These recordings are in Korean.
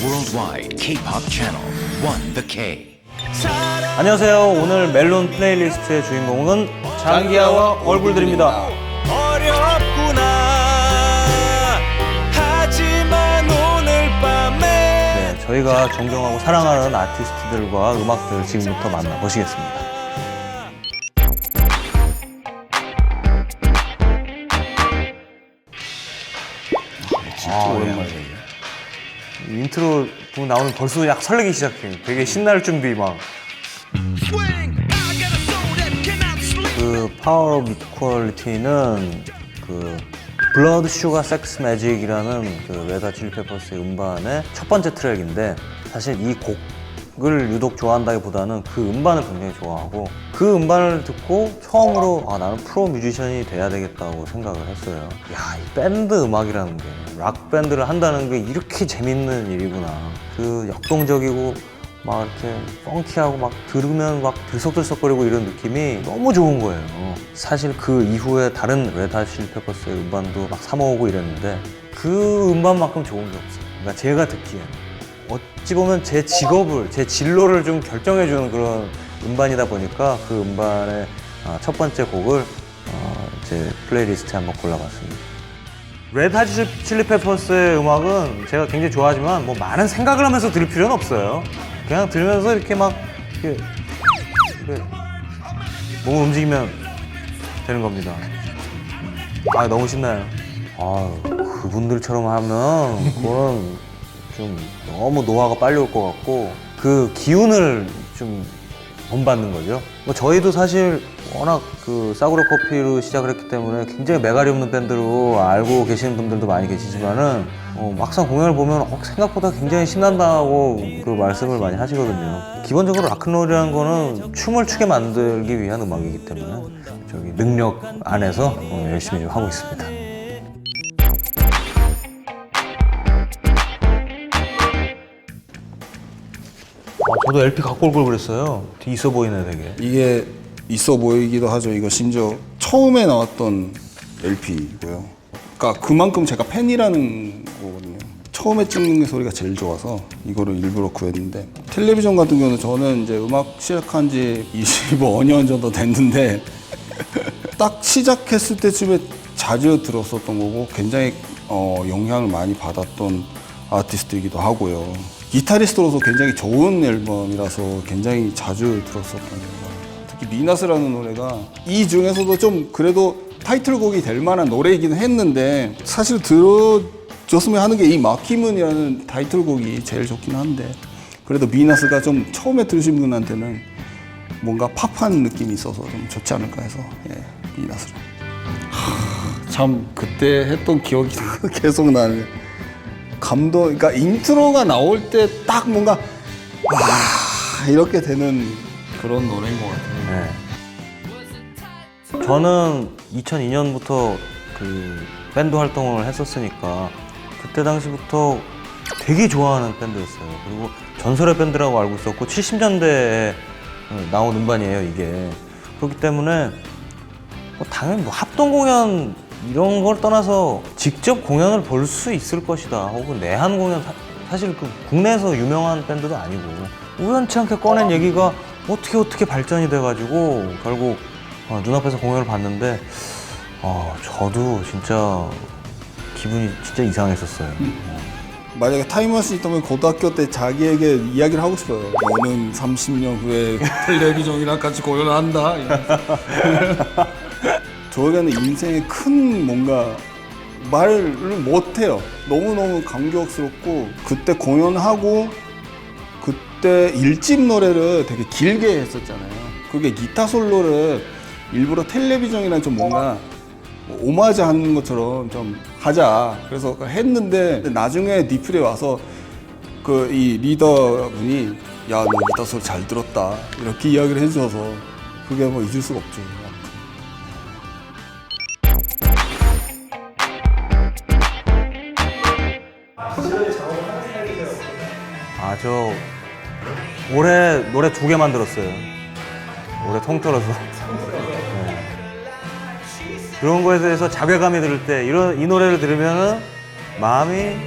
worldwide K-pop channel, One The K. 안녕하세요. 오늘 멜론 플레이리스트의 주인공은 장기하와 얼굴들입니다. 어렵구나 하지만 오늘 밤에 네, 저희가 존경하고 사랑하는 아티스트들과 음악들 지금부터 만나보시겠습니다. 진짜 오랜만이에요. 이 인트로 부분 나오면 벌써 약 설레기 시작해. 되게 신날 준비 막. 그 파워 오브 이퀄리티는 그 블러드 슈가 섹스 매직이라는 그 레드 칠리 페퍼스의 음반의 첫 번째 트랙인데, 사실 이 곡을 유독 좋아한다기보다는 그 음반을 굉장히 좋아하고, 그 음반을 듣고 처음으로 나는 프로 뮤지션이 돼야 되겠다고 생각을 했어요. 야, 이 밴드 음악이라는 게, 락 밴드를 한다는 게 이렇게 재밌는 일이구나. 그 역동적이고 막 이렇게 펑키하고 막 들으면 막 들썩들썩거리고 이런 느낌이 너무 좋은 거예요. 사실 그 이후에 다른 레드 핫 칠리 페퍼스의 음반도 막 사 모으고 이랬는데 그 음반만큼 좋은 게 없어요. 그러니까 제가 듣기에는 어찌 보면 제 직업을, 제 진로를 좀 결정해주는 그런 음반이다 보니까 그 음반의 첫 번째 곡을 제 플레이리스트에 한번 골라봤습니다. 레드 핫 칠리 페퍼스의 음악은 제가 굉장히 좋아하지만 뭐 많은 생각을 하면서 들을 필요는 없어요. 그냥 들으면서 이렇게 막 이렇게 몸을 움직이면 되는 겁니다. 너무 신나요. 그분들처럼 하면 그거는 좀 너무 노화가 빨리 올 것 같고, 그 기운을 좀 본받는 거죠. 뭐 저희도 사실 워낙 그 싸구려 커피로 시작을 했기 때문에 굉장히 매갈이 없는 밴드로 알고 계시는 분들도 많이 계시지만은 막상 공연을 보면 생각보다 굉장히 신난다고 그 말씀을 많이 하시거든요. 기본적으로 락큰롤이라는 거는 춤을 추게 만들기 위한 음악이기 때문에 저기 능력 안에서 열심히 하고 있습니다. 저도 LP 갖고 올 걸 그랬어요. 있어 보이네, 되게. 이게 있어 보이기도 하죠. 이거 심지어 처음에 나왔던 LP고요. 그러니까 그만큼 제가 팬이라는 거거든요. 처음에 찍는 게 소리가 제일 좋아서 이거를 일부러 구했는데, 텔레비전 같은 경우는 저는 이제 음악 시작한 지 25년 정도 됐는데 딱 시작했을 때쯤에 자주 들었었던 거고, 굉장히 영향을 많이 받았던 아티스트이기도 하고요. 기타리스트로서 굉장히 좋은 앨범이라서 굉장히 자주 들었었던 앨범. 특히 미나스라는 노래가 이 중에서도 좀 그래도 타이틀곡이 될 만한 노래이기는 했는데, 사실 들어줬으면 하는 게 이 마키문이라는 타이틀곡이 제일 좋긴 한데, 그래도 미나스가 좀 처음에 들으신 분한테는 뭔가 팝한 느낌이 있어서 좀 좋지 않을까 해서 미나스를. 참 그때 했던 기억이 계속 나네. 감동, 그러니까 인트로가 나올 때 딱 뭔가 이렇게 되는 그런 노래인 것 같아요. 네. 저는 2002년부터 그 밴드 활동을 했었으니까 그때 당시부터 되게 좋아하는 밴드였어요. 그리고 전설의 밴드라고 알고 있었고 70년대에 나온 음반이에요, 이게. 그렇기 때문에 당연히 합동 공연 이런 걸 떠나서 직접 공연을 볼 수 있을 것이다, 혹은 내한 공연, 사실 그 국내에서 유명한 밴드도 아니고 우연치 않게 꺼낸 얘기가 어떻게 발전이 돼가지고 결국 눈앞에서 공연을 봤는데 저도 진짜 기분이 진짜 이상했었어요. 만약에 타임머신이 있다면 고등학교 때 자기에게 이야기를 하고 싶어요. 너는 30년 후에 텔레비전이랑 같이 공연을 한다. 저에게는 인생의 큰 뭔가 말을 못해요. 너무너무 감격스럽고, 그때 공연하고 그때 1집 노래를 되게 길게 했었잖아요. 그게 기타 솔로를 일부러 텔레비전이랑 좀 뭔가 오마주 하는 것처럼 좀 하자, 그래서 했는데, 나중에 니플에 와서 그 이 리더분이 야, 너 기타 솔로 잘 들었다 이렇게 이야기를 해줘서 그게 뭐 잊을 수가 없죠. 저 올해 노래 2개 만들었어요. 올해 통틀어서. 네. 그런 거에 대해서 자괴감이 들 때 이 노래를 들으면은 마음이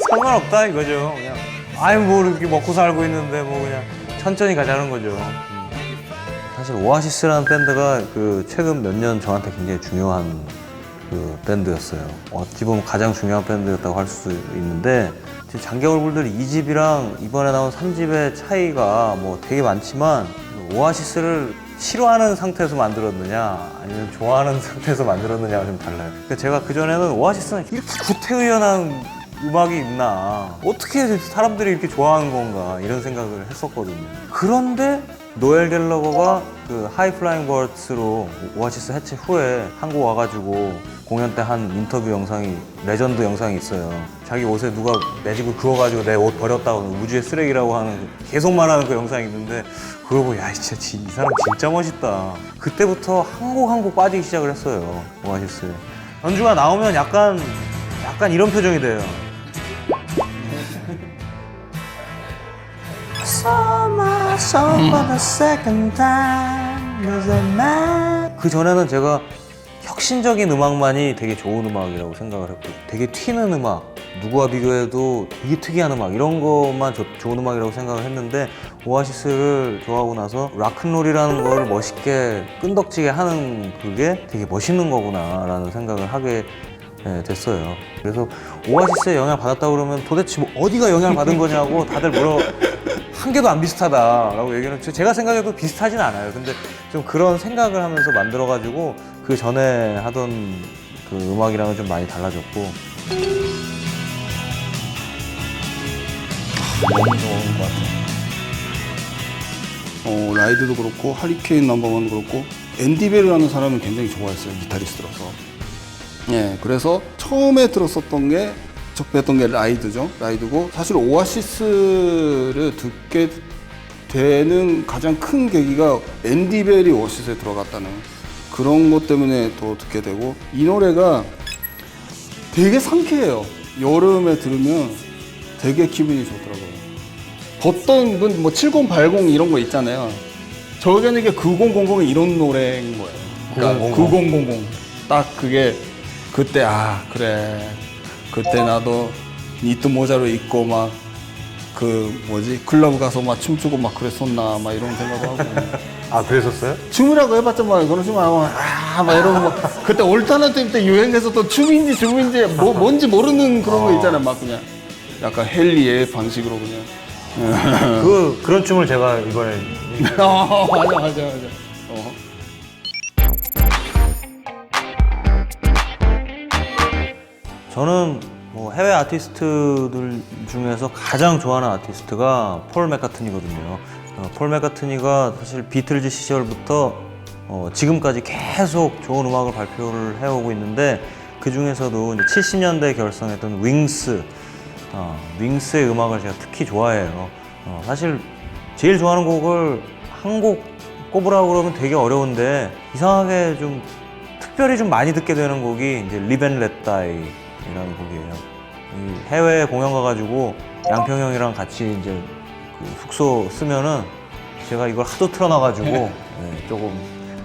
상관없다 이거죠. 그냥 아이 뭐 이렇게 먹고 살고 있는데 뭐 그냥 천천히 가자는 거죠. 사실 오아시스라는 밴드가 그 최근 몇 년 저한테 굉장히 중요한 그 밴드였어요. 어찌 보면 가장 중요한 밴드였다고 할 수 있는데 지금 장기 얼굴들 2집이랑 이번에 나온 3집의 차이가 뭐 되게 많지만 오아시스를 싫어하는 상태에서 만들었느냐 아니면 좋아하는 상태에서 만들었느냐가 좀 달라요. 그러니까 제가 그전에는 오아시스는 이렇게 구태의연한 음악이 있나 어떻게 사람들이 이렇게 좋아하는 건가 이런 생각을 했었거든요. 그런데 노엘 갤러거가 그 하이플라잉 버드스로 오아시스 해체 후에 한국 와가지고 공연 때 한 인터뷰 영상이 레전드 영상이 있어요. 자기 옷에 누가 매직을 그어가지고 내 옷 버렸다고 우주의 쓰레기라고 하는 계속 말하는 그 영상이 있는데 그걸 보고 야 진짜 이 사람 진짜 멋있다. 그때부터 한 곡 한 곡 빠지기 시작을 했어요. 오아시스 연주가 나오면 약간 이런 표정이 돼요. 그 전에는 제가 혁신적인 음악만이 되게 좋은 음악이라고 생각을 했고 되게 튀는 음악, 누구와 비교해도 되게 특이한 음악 이런 것만 좋은 음악이라고 생각을 했는데 오아시스를 좋아하고 나서 락큰롤이라는 걸 멋있게 끈덕지게 하는 그게 되게 멋있는 거구나 라는 생각을 하게 됐어요. 그래서 오아시스에 영향을 받았다고 그러면 도대체 뭐 어디가 영향을 받은 거냐고 다들 한 개도 안 비슷하다라고 얘기는 제가 생각해도 비슷하진 않아요. 근데 좀 그런 생각을 하면서 만들어가지고 그 전에 하던 그 음악이랑은 좀 많이 달라졌고 너무 좋은 것 같아요. 라이드도 그렇고 하리케인 넘버원도 그렇고 앤디 벨이라는 사람은 굉장히 좋아했어요. 기타리스트라서. 예, 그래서 처음에 들었었던 게 접했던 게 라이드죠. 라이드고 사실 오아시스를 듣게 되는 가장 큰 계기가 앤디 벨이 오아시스에 들어갔다는 그런 것 때문에 더 듣게 되고 이 노래가 되게 상쾌해요. 여름에 들으면 되게 기분이 좋더라고요. 보통 뭐 7080 이런 거 있잖아요. 저에게는 이게 9000이 이런 노래인 거예요. 그러니까 9000. 딱 그게 그때 그래. 그때 나도 니트 모자로 입고 막 그 뭐지 클럽 가서 막 춤추고 막 그랬었나 막 이런 생각하고 그랬었어요? 춤이라고 해봤자 뭐 그러지 말고 막 이러고 뭐 그때 올타나티브 때 유행했었던 춤인지 뭔지 모르는 그런 거 있잖아요. 막 그냥 약간 헨리의 방식으로 그냥 그런 춤을 제가 이번에 맞아. 저는 뭐 해외 아티스트들 중에서 가장 좋아하는 아티스트가 폴 맥카트니거든요. 폴 맥카트니가 사실 비틀즈 시절부터 지금까지 계속 좋은 음악을 발표를 해오고 있는데 그 중에서도 이제 70년대에 결성했던 윙스의 음악을 제가 특히 좋아해요. 사실 제일 좋아하는 곡을 한 곡 꼽으라고 그러면 되게 어려운데 이상하게 좀 특별히 좀 많이 듣게 되는 곡이 이제 Live and Let Die 이라는 곡이에요. 이 해외 공연 가가지고 양평 형이랑 같이 이제 그 숙소 쓰면은 제가 이걸 하도 틀어놔가지고 조금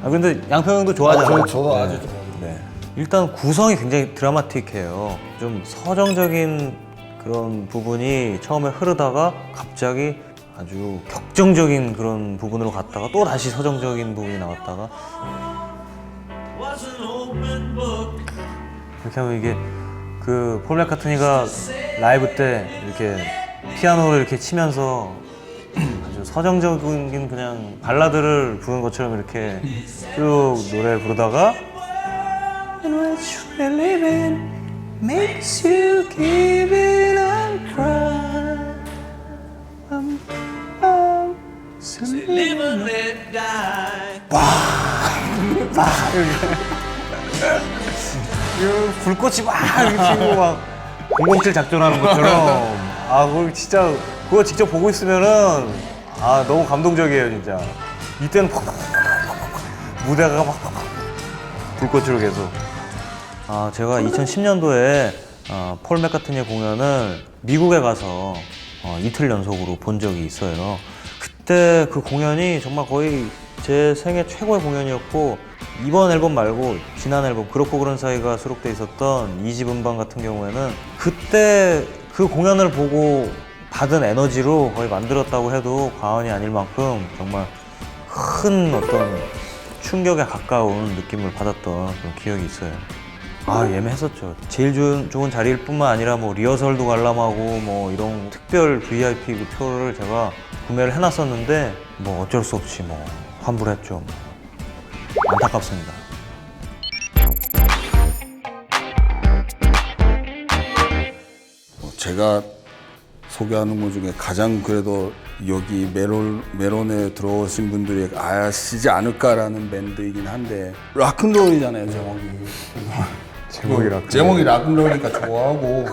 근데 양평 형도 좋아하잖아요. 저도 아주 좋아해요. 네. 일단 구성이 굉장히 드라마틱해요. 좀 서정적인 그런 부분이 처음에 흐르다가 갑자기 아주 격정적인 그런 부분으로 갔다가 또 다시 서정적인 부분이 나왔다가 이렇게 하면 이게 그 폴 맥카트니가 라이브 때 이렇게 피아노를 이렇게 치면서 아주 서정적인 그냥 발라드를 부르는 것처럼 이렇게 쭉 노래를 부르다가 And what you're living makes you give it a cry 불꽃이 막 이렇게 튀고 막 007 작전하는 것처럼 그거 진짜 그거 직접 보고 있으면은 너무 감동적이에요 진짜. 이때는 무대가 막 불꽃으로 계속. 제가 2010년도에 폴 맥카트니의 공연을 미국에 가서 이틀 연속으로 본 적이 있어요. 그때 그 공연이 정말 거의 제 생애 최고의 공연이었고 이번 앨범 말고 지난 앨범 그렇고 그런 사이가 수록돼 있었던 2집 음반 같은 경우에는 그때 그 공연을 보고 받은 에너지로 거의 만들었다고 해도 과언이 아닐 만큼 정말 큰 어떤 충격에 가까운 느낌을 받았던 그런 기억이 있어요. 아, 예매했었죠. 제일 좋은 자리일 뿐만 아니라 뭐 리허설도 관람하고 뭐 이런 특별 VIP 그 표를 제가 구매를 해놨었는데 뭐 어쩔 수 없이 뭐 환불했죠. 안타깝습니다. 제가 소개하는 것 중에 가장 그래도 여기 메론에 들어오신 분들이 아시지 않을까라는 밴드이긴 한데 락큰롤이잖아요, 제목이. 제목이 락큰롤이니까 좋아하고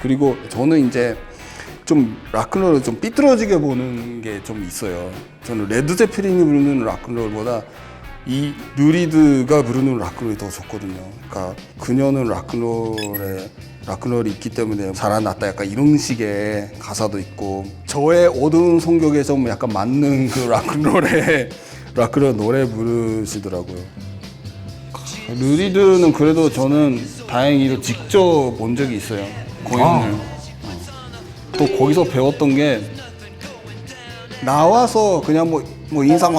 그리고 저는 이제 좀 락큰롤을 좀 삐뚤어지게 보는 게 좀 있어요. 저는 레드제필린이 부르는 락큰롤보다 이 누리드가 부르는 락큰롤이 더 좋거든요. 그러니까 그녀는 락큰롤이 있기 때문에 살아났다 약간 이런 식의 가사도 있고 저의 어두운 성격에 좀 약간 맞는 그 락큰롤 노래 부르시더라고요. 누리드는 그래도 저는 다행히도 직접 본 적이 있어요, 공연을. 또 거기서 배웠던 게 나와서 그냥 뭐 인사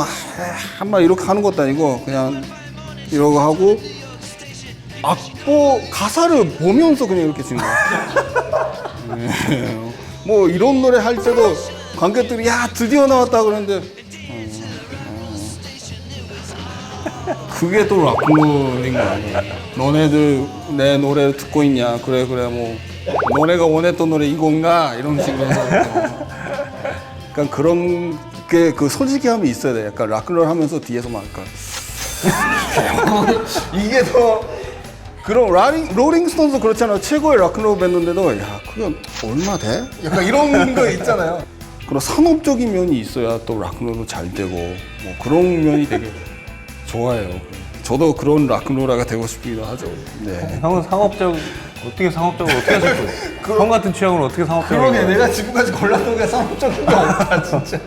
한말 이렇게 하는 것도 아니고 그냥 이러고 하고 악보 가사를 보면서 그냥 이렇게 치는 거야. 뭐 이런 노래 할 때도 관객들이 야 드디어 나왔다 그러는데 그게 또 락큰롤인 거 아니에요. 너네들 내 노래를 듣고 있냐? 그래 뭐 너네가 원했던 노래 이건가? 이런 식으로 약간 그런 게 그 솔직함이 있어야 돼. 약간 락큰롤 하면서 뒤에서 막 약간 이게 더 그럼 롤링스톤도 그렇잖아요. 최고의 락큰롤 밴드인데도 야 그게 얼마 돼? 약간 이런 거 있잖아요. 그런 산업적인 면이 있어야 또 락큰롤도 잘 되고 뭐 그런 면이 되게 좋아요. 저도 그런 락큰롤러가 되고 싶기도 하죠. 네. 형은 어떻게 상업적으로 어떻게 하실 거예요? 형 같은 취향으로 어떻게 상업적으로? 그러게 내가 지금까지 골랐던 게 산업적인 게 없다 진짜.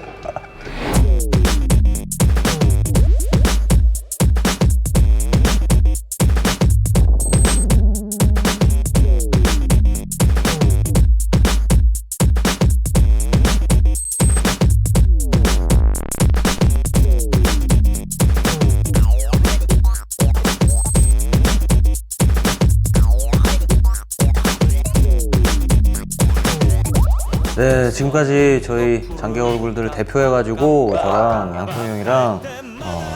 네, 지금까지 저희 장기 얼굴들을 대표해가지고 저랑 양평이 형이랑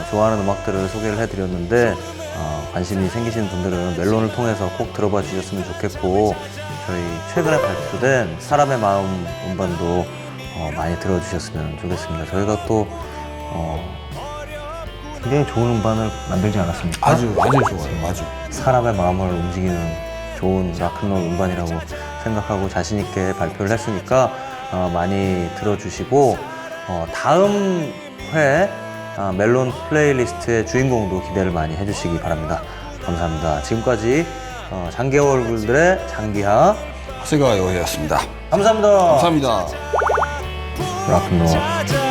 좋아하는 음악들을 소개를 해드렸는데 관심이 생기시는 분들은 멜론을 통해서 꼭 들어봐 주셨으면 좋겠고 저희 최근에 발표된 사람의 마음 음반도 많이 들어주셨으면 좋겠습니다. 저희가 또 굉장히 좋은 음반을 만들지 않았습니까? 아주 좋아요. 아주. 사람의 마음을 움직이는 좋은 락큰롤 음반이라고 생각하고 자신 있게 발표를 했으니까 많이 들어주시고 다음 회 멜론 플레이리스트의 주인공도 기대를 많이 해주시기 바랍니다. 감사합니다. 지금까지 장기 얼굴들의 장기하 하세가 여기였습니다. 감사합니다. 감사합니다. 락큰롤. 찾아